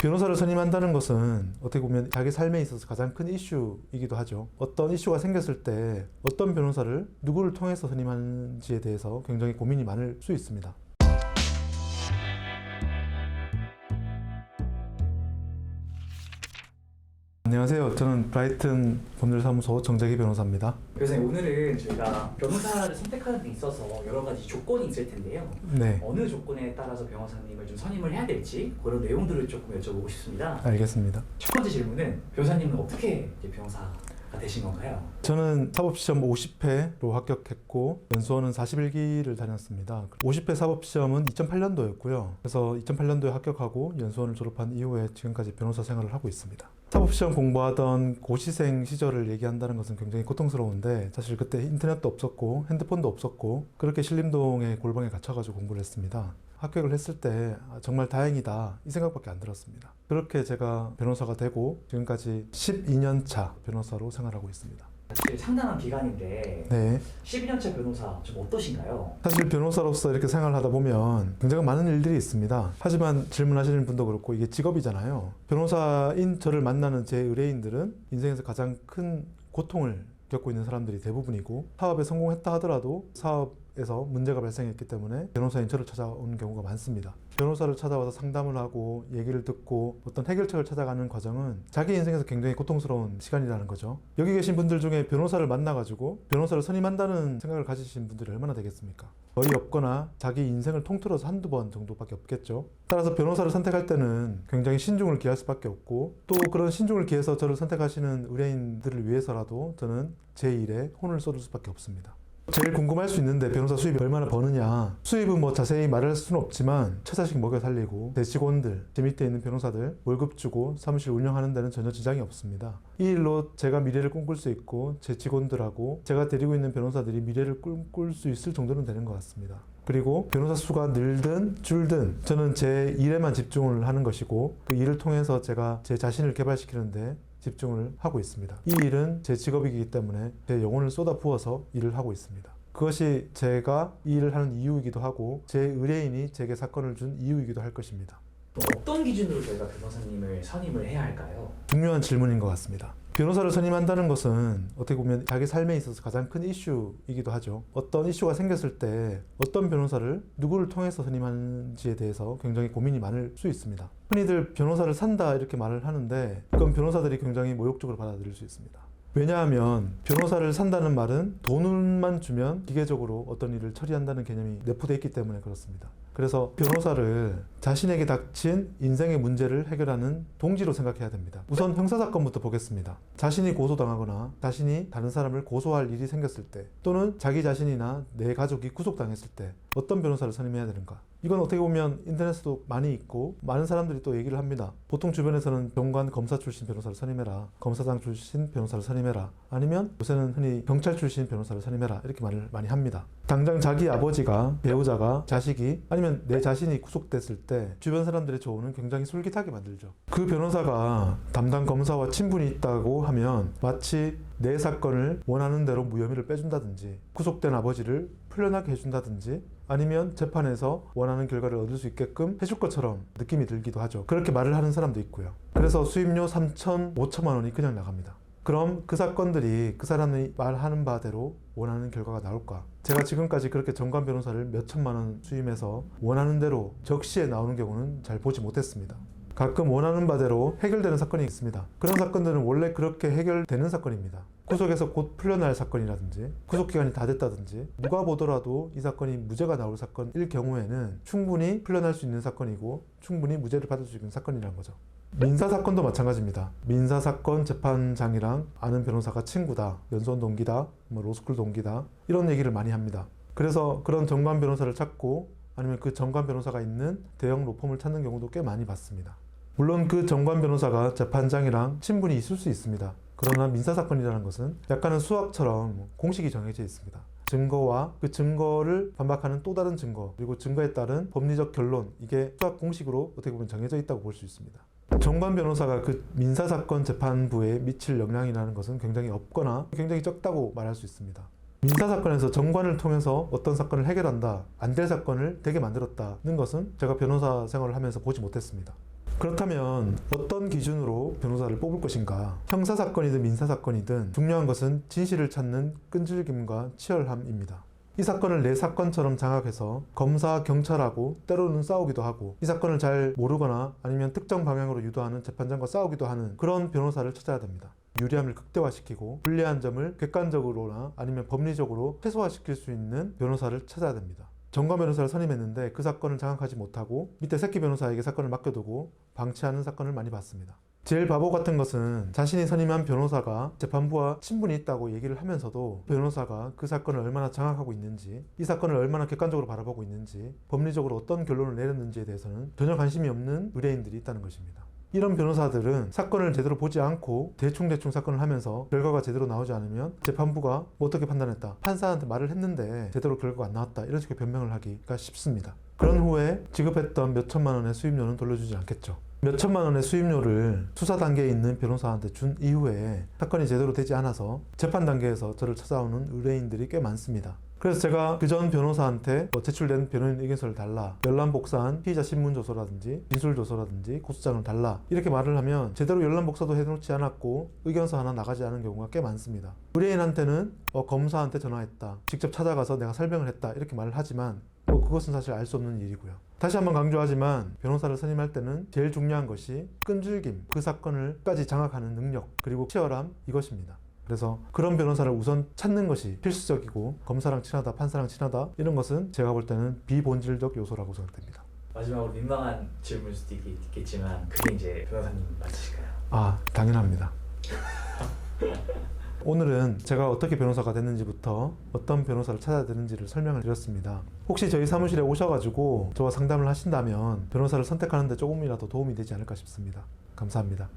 변호사를 선임한다는 것은 어떻게 보면 자기 삶에 있어서 가장 큰 이슈이기도 하죠. 어떤 이슈가 생겼을 때 어떤 변호사를 누구를 통해서 선임하는지에 대해서 굉장히 고민이 많을 수 있습니다. 안녕하세요. 저는 브라이튼 법률사무소 정재기 변호사입니다. 교수님, 오늘은 저희가 변호사를 선택하는 데 있어서 여러 가지 조건이 있을 텐데요. 네. 어느 조건에 따라서 변호사님을 좀 선임을 해야 될지 그런 내용들을 조금 여쭤보고 싶습니다. 알겠습니다. 첫 번째 질문은 변호사님은 어떻게 이제 변호사가 되신 건가요? 저는 사법시험 50회로 합격했고 연수원은 41기를 다녔습니다. 50회 사법시험은 2008년도였고요. 그래서 2008년도에 합격하고 연수원을 졸업한 이후에 지금까지 변호사 생활을 하고 있습니다. 사법시험 공부하던 고시생 시절을 얘기한다는 것은 굉장히 고통스러운데 사실 그때 인터넷도 없었고 핸드폰도 없었고 그렇게 신림동의 골방에 갇혀가지고 공부를 했습니다. 합격을 했을 때 정말 다행이다 이 생각밖에 안 들었습니다. 그렇게 제가 변호사가 되고 지금까지 12년 차 변호사로 생활하고 있습니다. 사실 상당한 기간인데 네. 12년차 변호사 좀 어떠신가요? 사실 변호사로서 이렇게 생활하다 보면 굉장히 많은 일들이 있습니다. 하지만 질문하시는 분도 그렇고 이게 직업이잖아요. 변호사인 저를 만나는 제 의뢰인들은 인생에서 가장 큰 고통을 겪고 있는 사람들이 대부분이고 사업에 성공했다 하더라도 사업에서 문제가 발생했기 때문에 변호사인 저를 찾아오는 경우가 많습니다. 변호사를 찾아와서 상담을 하고 얘기를 듣고 어떤 해결책을 찾아가는 과정은 자기 인생에서 굉장히 고통스러운 시간이라는 거죠. 여기 계신 분들 중에 변호사를 만나가지고 변호사를 선임한다는 생각을 가지신 분들이 얼마나 되겠습니까? 거의 없거나 자기 인생을 통틀어서 한두 번 정도밖에 없겠죠. 따라서 변호사를 선택할 때는 굉장히 신중을 기할 수밖에 없고 또 그런 신중을 기해서 저를 선택하시는 의뢰인들을 위해서라도 저는 제 일에 혼을 쏟을 수밖에 없습니다. 제일 궁금할 수 있는데 변호사 수입이 얼마나 버느냐. 수입은 뭐 자세히 말할 수는 없지만 처자식 먹여 살리고 제 직원들, 제 밑에 있는 변호사들 월급 주고 사무실 운영하는 데는 전혀 지장이 없습니다. 이 일로 제가 미래를 꿈꿀 수 있고 제 직원들하고 제가 데리고 있는 변호사들이 미래를 꿈꿀 수 있을 정도는 되는 것 같습니다. 그리고 변호사 수가 늘든 줄든 저는 제 일에만 집중을 하는 것이고 그 일을 통해서 제가 제 자신을 개발시키는데 집중을 하고 있습니다. 이 일은 제 직업이기 때문에 제 영혼을 쏟아부어서 일을 하고 있습니다. 그것이 제가 이 일을 하는 이유이기도 하고 제 의뢰인이 제게 사건을 준 이유이기도 할 것입니다. 어떤 기준으로 저희가 변호사님을 선임을 해야 할까요? 중요한 질문인 것 같습니다. 변호사를 선임한다는 것은 어떻게 보면 자기 삶에 있어서 가장 큰 이슈이기도 하죠. 어떤 이슈가 생겼을 때 어떤 변호사를 누구를 통해서 선임하는지에 대해서 굉장히 고민이 많을 수 있습니다. 흔히들 변호사를 산다 이렇게 말을 하는데 그건 변호사들이 굉장히 모욕적으로 받아들일 수 있습니다. 왜냐하면 변호사를 산다는 말은 돈만 주면 기계적으로 어떤 일을 처리한다는 개념이 내포되어 있기 때문에 그렇습니다. 그래서 변호사를 자신에게 닥친 인생의 문제를 해결하는 동지로 생각해야 됩니다. 우선 형사사건부터 보겠습니다. 자신이 고소당하거나 자신이 다른 사람을 고소할 일이 생겼을 때 또는 자기 자신이나 내 가족이 구속당했을 때 어떤 변호사를 선임해야 되는가? 이건 어떻게 보면 인터넷에도 많이 있고 많은 사람들이 또 얘기를 합니다. 보통 주변에서는 정관 검사 출신 변호사를 선임해라, 검사장 출신 변호사를 선임해라, 아니면 요새는 흔히 경찰 출신 변호사를 선임해라 이렇게 말을 많이 합니다. 당장 자기 아버지가, 배우자가, 자식이 아니면 내 자신이 구속됐을 때 주변 사람들의 조언은 굉장히 솔깃하게 만들죠. 그 변호사가 담당 검사와 친분이 있다고 하면 마치 내 사건을 원하는 대로 무혐의를 빼준다든지 구속된 아버지를 풀려나게 해준다든지 아니면 재판에서 원하는 결과를 얻을 수 있게끔 해줄 것처럼 느낌이 들기도 하죠. 그렇게 말을 하는 사람도 있고요. 그래서 수임료 3천, 5천만 원이 그냥 나갑니다. 그럼 그 사건들이 그 사람이 말하는 바대로 원하는 결과가 나올까? 제가 지금까지 그렇게 정관 변호사를 몇 천만 원 수임해서 원하는 대로 적시에 나오는 경우는 잘 보지 못했습니다. 가끔 원하는 바대로 해결되는 사건이 있습니다. 그런 사건들은 원래 그렇게 해결되는 사건입니다. 구속에서 곧 풀려날 사건이라든지 구속기간이 다 됐다든지 누가 보더라도 이 사건이 무죄가 나올 사건일 경우에는 충분히 풀려날 수 있는 사건이고 충분히 무죄를 받을 수 있는 사건이라는 거죠. 민사사건도 마찬가지입니다. 민사사건 재판장이랑 아는 변호사가 친구다, 연수원 동기다, 로스쿨 동기다 이런 얘기를 많이 합니다. 그래서 그런 정관 변호사를 찾고 아니면 그 정관 변호사가 있는 대형 로펌을 찾는 경우도 꽤 많이 봤습니다. 물론 그 정관 변호사가 재판장이랑 친분이 있을 수 있습니다. 그러나 민사사건이라는 것은 약간은 수학처럼 공식이 정해져 있습니다. 증거와 그 증거를 반박하는 또 다른 증거 그리고 증거에 따른 법리적 결론 이게 수학 공식으로 어떻게 보면 정해져 있다고 볼 수 있습니다. 정관 변호사가 그 민사사건 재판부에 미칠 영향이라는 것은 굉장히 없거나 굉장히 적다고 말할 수 있습니다. 민사사건에서 정관을 통해서 어떤 사건을 해결한다, 안 될 사건을 되게 만들었다는 것은 제가 변호사 생활을 하면서 보지 못했습니다. 그렇다면 어떤 기준으로 변호사를 뽑을 것인가? 형사사건이든 민사사건이든 중요한 것은 진실을 찾는 끈질김과 치열함입니다. 이 사건을 내 사건처럼 장악해서 검사, 경찰하고 때로는 싸우기도 하고 이 사건을 잘 모르거나 아니면 특정 방향으로 유도하는 재판장과 싸우기도 하는 그런 변호사를 찾아야 됩니다. 유리함을 극대화시키고 불리한 점을 객관적으로나 아니면 법리적으로 최소화시킬 수 있는 변호사를 찾아야 됩니다. 전관 변호사를 선임했는데 그 사건을 장악하지 못하고 밑에 새끼 변호사에게 사건을 맡겨두고 방치하는 사건을 많이 봤습니다. 제일 바보 같은 것은 자신이 선임한 변호사가 재판부와 친분이 있다고 얘기를 하면서도 변호사가 그 사건을 얼마나 장악하고 있는지, 이 사건을 얼마나 객관적으로 바라보고 있는지, 법리적으로 어떤 결론을 내렸는지에 대해서는 전혀 관심이 없는 의뢰인들이 있다는 것입니다. 이런 변호사들은 사건을 제대로 보지 않고 대충대충 사건을 하면서 결과가 제대로 나오지 않으면 재판부가 뭐 어떻게 판단했다, 판사한테 말을 했는데 제대로 결과가 안 나왔다, 이런 식의 변명을 하기가 쉽습니다. 그런 후에 지급했던 몇 천만 원의 수임료는 돌려주지 않겠죠. 몇 천만 원의 수임료를 수사 단계에 있는 변호사한테 준 이후에 사건이 제대로 되지 않아서 재판 단계에서 저를 찾아오는 의뢰인들이 꽤 많습니다. 그래서 제가 그전 변호사한테 제출된 변호인 의견서를 달라, 열람복사한 피의자 신문조서라든지 진술조서라든지 고소장을 달라, 이렇게 말을 하면 제대로 열람복사도 해놓지 않았고 의견서 하나 나가지 않은 경우가 꽤 많습니다. 의뢰인한테는 검사한테 전화했다, 직접 찾아가서 내가 설명을 했다, 이렇게 말을 하지만 그것은 사실 알 수 없는 일이고요. 다시 한번 강조하지만 변호사를 선임할 때는 제일 중요한 것이 끈질김, 그 사건을까지 장악하는 능력, 그리고 치열함, 이것입니다. 그래서 그런 변호사를 우선 찾는 것이 필수적이고, 검사랑 친하다, 판사랑 친하다, 이런 것은 제가 볼 때는 비본질적 요소라고 생각됩니다. 마지막으로 민망한 질문일 수도 있겠지만 그게 이제 변호사님 맞으실까요? 아, 당연합니다. 오늘은 제가 어떻게 변호사가 됐는지부터 어떤 변호사를 찾아야 되는지를 설명을 드렸습니다. 혹시 저희 사무실에 오셔가지고 저와 상담을 하신다면 변호사를 선택하는 데 조금이라도 도움이 되지 않을까 싶습니다. 감사합니다.